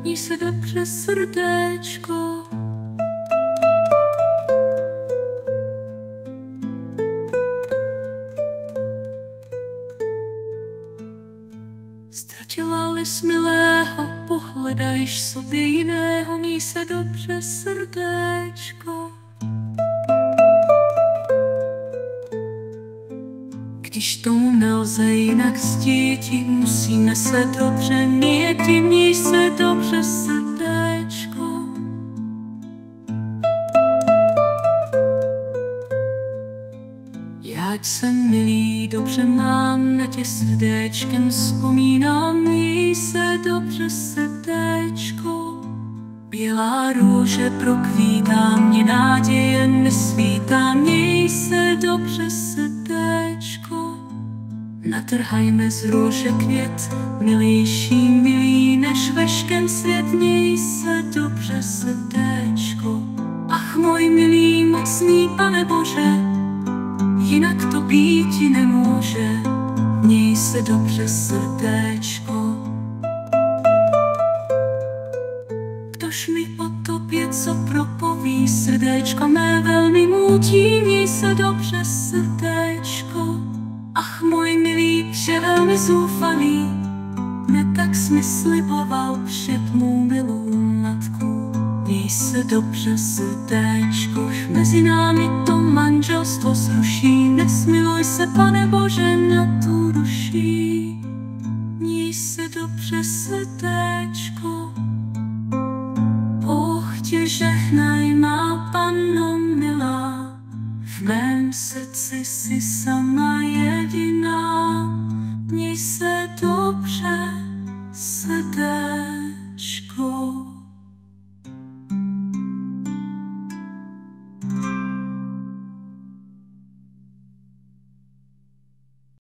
Měj se dobře, srdéčko. Ztratila-li milého, pohledajš sobě jiného. Měj se dobře, srdéčko. Když tomu nelze jinak zdítit, musíme se dobře mít. Měj se dobře, srdéčko. Já jsem milý, dobře mám, na tě srdéčkem vzpomínám. Měj se dobře, srdéčko. Bělá růže prokvítá, mě naděje nesvítá. Měj se dobře, srdéčko. Natrhajme z růže květ, milější, milý než vešken svět. Měj se dobře, srdéčko. Ach, můj milý, mocný Pane Bože, jinak to býti nemůže. Měj se dobře, srdéčko. Kdož mi o tobě co propoví, srdéčko mé velmi nutí. Měj se dobře, srdéčko. Ach, můj milý, vše velmi zoufalý, ne tak jsi mi sliboval před mou milou matku. Měj se dobře, srdéčko, už mezi námi to manželstvo zruší. Nesmiluj se, Pane Bože, na tu duši. Měj se dobře, srdéčko. Bůh tě žehnaj, má Panno milá. V mém srdci jsi sama jediná. Měj se dobře, srdéčko.